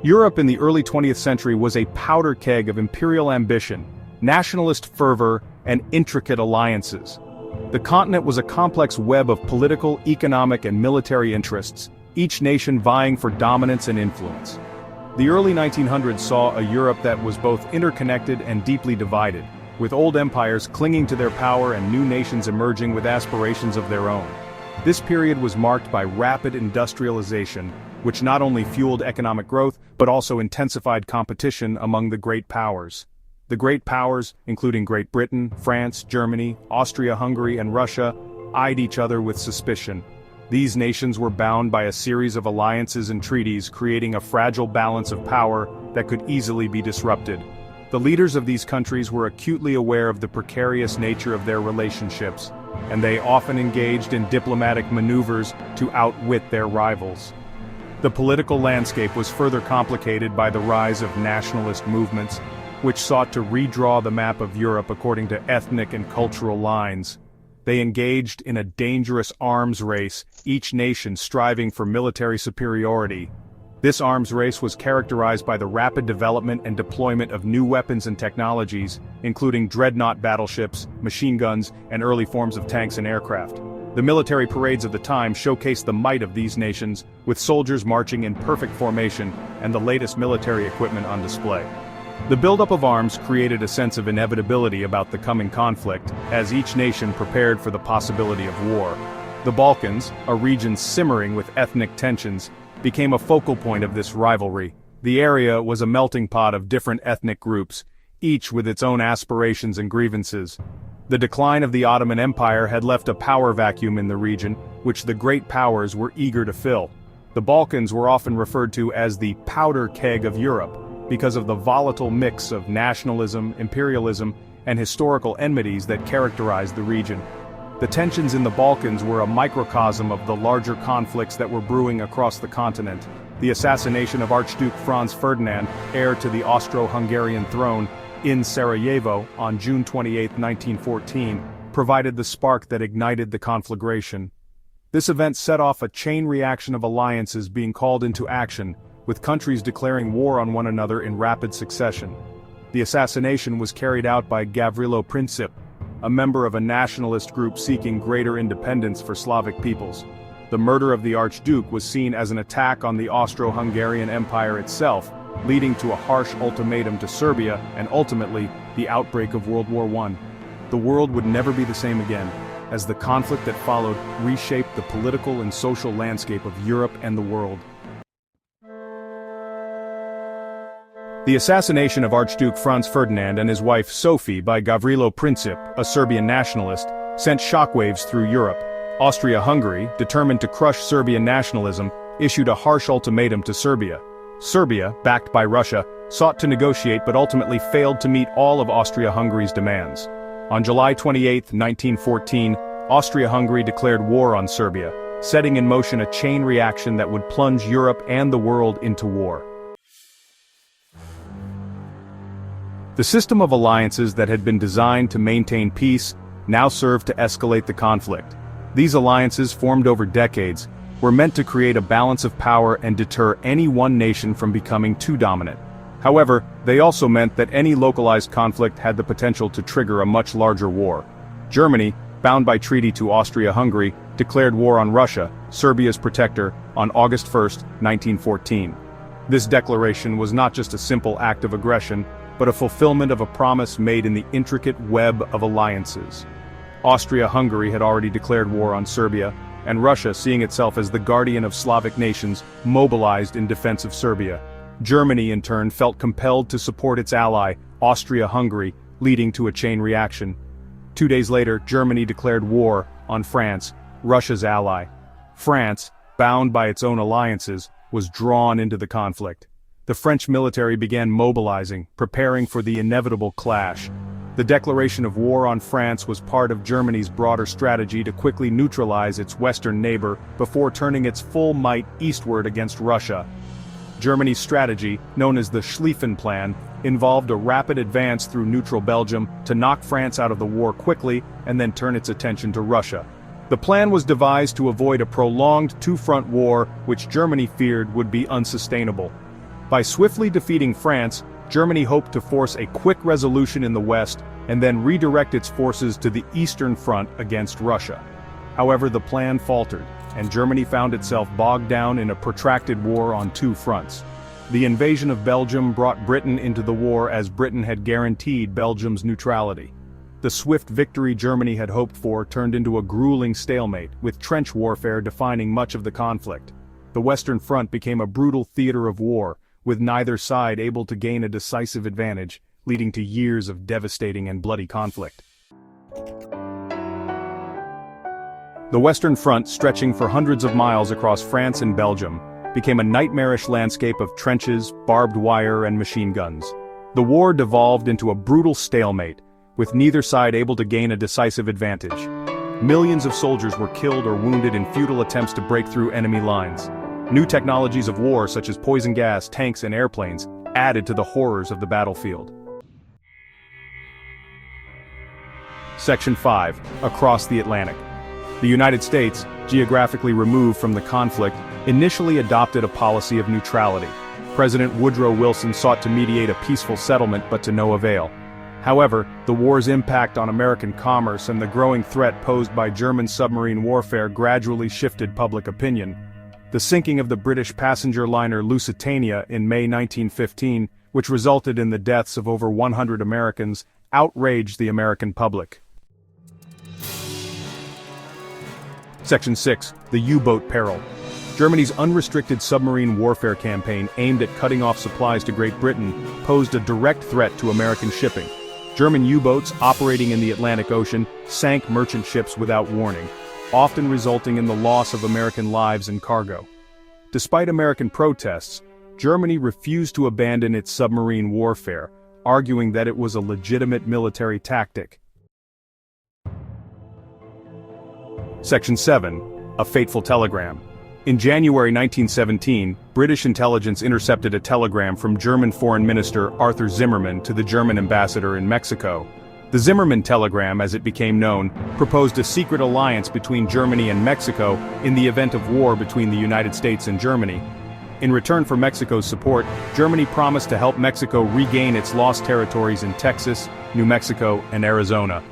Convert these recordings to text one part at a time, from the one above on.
Europe in the early 20th century was a powder keg of imperial ambition, nationalist fervor, and intricate alliances. The continent was a complex web of political, economic, and military interests, each nation vying for dominance and influence. The early 1900s saw a Europe that was both interconnected and deeply divided, with old empires clinging to their power and new nations emerging with aspirations of their own. This period was marked by rapid industrialization, which not only fueled economic growth but also intensified competition among the great powers. The great powers, including Great Britain, France, Germany, Austria-Hungary, and Russia, eyed each other with suspicion. These nations were bound by a series of alliances and treaties, creating a fragile balance of power that could easily be disrupted. The leaders of these countries were acutely aware of the precarious nature of their relationships, and they often engaged in diplomatic maneuvers to outwit their rivals. The political landscape was further complicated by the rise of nationalist movements, which sought to redraw the map of Europe according to ethnic and cultural lines. They engaged in a dangerous arms race, each nation striving for military superiority. This arms race was characterized by the rapid development and deployment of new weapons and technologies, including dreadnought battleships, machine guns, and early forms of tanks and aircraft. The military parades of the time showcased the might of these nations, with soldiers marching in perfect formation and the latest military equipment on display. The buildup of arms created a sense of inevitability about the coming conflict, as each nation prepared for the possibility of war. The Balkans, a region simmering with ethnic tensions, became a focal point of this rivalry. The area was a melting pot of different ethnic groups, each with its own aspirations and grievances. The decline of the Ottoman Empire had left a power vacuum in the region, which the great powers were eager to fill. The Balkans were often referred to as the powder keg of Europe, because of the volatile mix of nationalism, imperialism, and historical enmities that characterized the region. The tensions in the Balkans were a microcosm of the larger conflicts that were brewing across the continent. The assassination of Archduke Franz Ferdinand, heir to the Austro-Hungarian throne, in Sarajevo on June 28, 1914, provided the spark that ignited the conflagration. This event set off a chain reaction of alliances being called into action, with countries declaring war on one another in rapid succession. The assassination was carried out by Gavrilo Princip, a member of a nationalist group seeking greater independence for Slavic peoples. The murder of the Archduke was seen as an attack on the Austro-Hungarian Empire itself, leading to a harsh ultimatum to Serbia and ultimately, the outbreak of World War I. The world would never be the same again, as the conflict that followed reshaped the political and social landscape of Europe and the world. The assassination of Archduke Franz Ferdinand and his wife Sophie by Gavrilo Princip, a Serbian nationalist, sent shockwaves through Europe. Austria-Hungary, determined to crush Serbian nationalism, issued a harsh ultimatum to Serbia. Serbia, backed by Russia, sought to negotiate but ultimately failed to meet all of Austria-Hungary's demands. On July 28, 1914, Austria-Hungary declared war on Serbia, setting in motion a chain reaction that would plunge Europe and the world into war. The system of alliances that had been designed to maintain peace now served to escalate the conflict. These alliances, formed over decades, were meant to create a balance of power and deter any one nation from becoming too dominant. However, they also meant that any localized conflict had the potential to trigger a much larger war. Germany, bound by treaty to Austria-Hungary, declared war on Russia, Serbia's protector, on August 1, 1914. This declaration was not just a simple act of aggression, but a fulfillment of a promise made in the intricate web of alliances. Austria-Hungary had already declared war on Serbia, and Russia, seeing itself as the guardian of Slavic nations, mobilized in defense of Serbia. Germany, in turn, felt compelled to support its ally, Austria-Hungary, leading to a chain reaction. 2 days later, Germany declared war on France, Russia's ally. France, bound by its own alliances, was drawn into the conflict. The French military began mobilizing, preparing for the inevitable clash. The declaration of war on France was part of Germany's broader strategy to quickly neutralize its western neighbor before turning its full might eastward against Russia. Germany's strategy, known as the Schlieffen Plan, involved a rapid advance through neutral Belgium to knock France out of the war quickly and then turn its attention to Russia. The plan was devised to avoid a prolonged two-front war which Germany feared would be unsustainable. By swiftly defeating France, Germany hoped to force a quick resolution in the west and then redirect its forces to the Eastern Front against Russia. However, the plan faltered, and Germany found itself bogged down in a protracted war on two fronts. The invasion of Belgium brought Britain into the war as Britain had guaranteed Belgium's neutrality. The swift victory Germany had hoped for turned into a grueling stalemate, with trench warfare defining much of the conflict. The Western Front became a brutal theater of war, with neither side able to gain a decisive advantage, leading to years of devastating and bloody conflict. The Western Front, stretching for hundreds of miles across France and Belgium, became a nightmarish landscape of trenches, barbed wire, and machine guns. The war devolved into a brutal stalemate, with neither side able to gain a decisive advantage. Millions of soldiers were killed or wounded in futile attempts to break through enemy lines. New technologies of war such as poison gas, tanks, and airplanes added to the horrors of the battlefield. Section 5. Across the Atlantic. The United States, geographically removed from the conflict, initially adopted a policy of neutrality. President Woodrow Wilson sought to mediate a peaceful settlement, but to no avail. However, the war's impact on American commerce and the growing threat posed by German submarine warfare gradually shifted public opinion. The sinking of the British passenger liner Lusitania in May 1915, which resulted in the deaths of over 100 Americans, outraged the American public. Section 6. The U-boat peril. Germany's unrestricted submarine warfare campaign aimed at cutting off supplies to Great Britain posed a direct threat to American shipping. German U-boats operating in the Atlantic Ocean sank merchant ships without warning, often resulting in the loss of American lives and cargo. Despite American protests, Germany refused to abandon its submarine warfare, arguing that it was a legitimate military tactic. Section 7. A fateful telegram. In January 1917, British intelligence intercepted a telegram from German Foreign Minister Arthur Zimmermann to the German ambassador in Mexico. The Zimmermann telegram, as it became known, proposed a secret alliance between Germany and Mexico in the event of war between the United States and Germany. In return for Mexico's support, Germany promised to help Mexico regain its lost territories in Texas, New Mexico, and Arizona.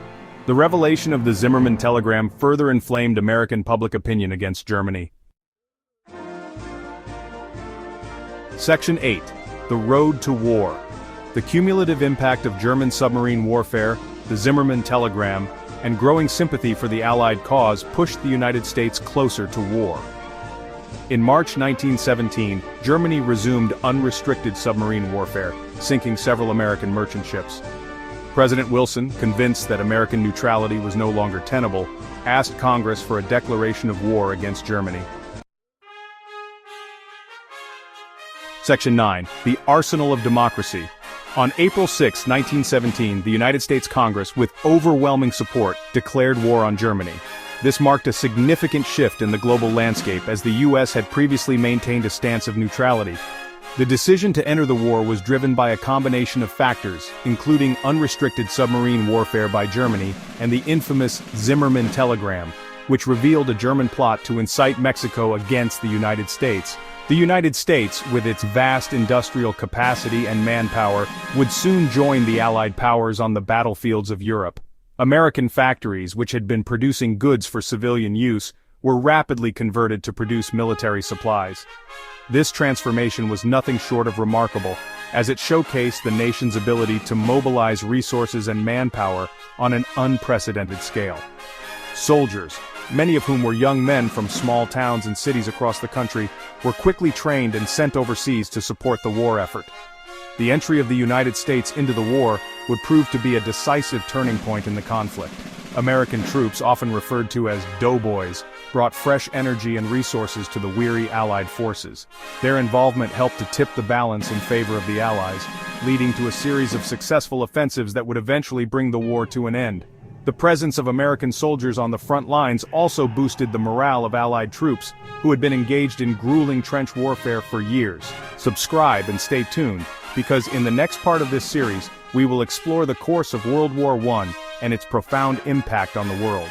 The revelation of the Zimmermann telegram further inflamed American public opinion against Germany. Section 8. The Road to War. The cumulative impact of German submarine warfare, the Zimmermann telegram, and growing sympathy for the Allied cause pushed the United States closer to war. In March 1917, Germany resumed unrestricted submarine warfare, sinking several American merchant ships. President Wilson, convinced that American neutrality was no longer tenable, asked Congress for a declaration of war against Germany. Section 9. The Arsenal of Democracy. On April 6, 1917, the United States Congress, with overwhelming support, declared war on Germany. This marked a significant shift in the global landscape as the U.S. had previously maintained a stance of neutrality. The decision to enter the war was driven by a combination of factors, including unrestricted submarine warfare by Germany and the infamous Zimmermann telegram, which revealed a German plot to incite Mexico against the United States. The United States, with its vast industrial capacity and manpower, would soon join the Allied powers on the battlefields of Europe. American factories, which had been producing goods for civilian use, were rapidly converted to produce military supplies. This transformation was nothing short of remarkable, as it showcased the nation's ability to mobilize resources and manpower on an unprecedented scale. Soldiers, many of whom were young men from small towns and cities across the country, were quickly trained and sent overseas to support the war effort. The entry of the United States into the war would prove to be a decisive turning point in the conflict. American troops, often referred to as doughboys, brought fresh energy and resources to the weary Allied forces. Their involvement helped to tip the balance in favor of the Allies, leading to a series of successful offensives that would eventually bring the war to an end. The presence of American soldiers on the front lines also boosted the morale of Allied troops, who had been engaged in grueling trench warfare for years. Subscribe and stay tuned, because in the next part of this series, we will explore the course of World War I and its profound impact on the world.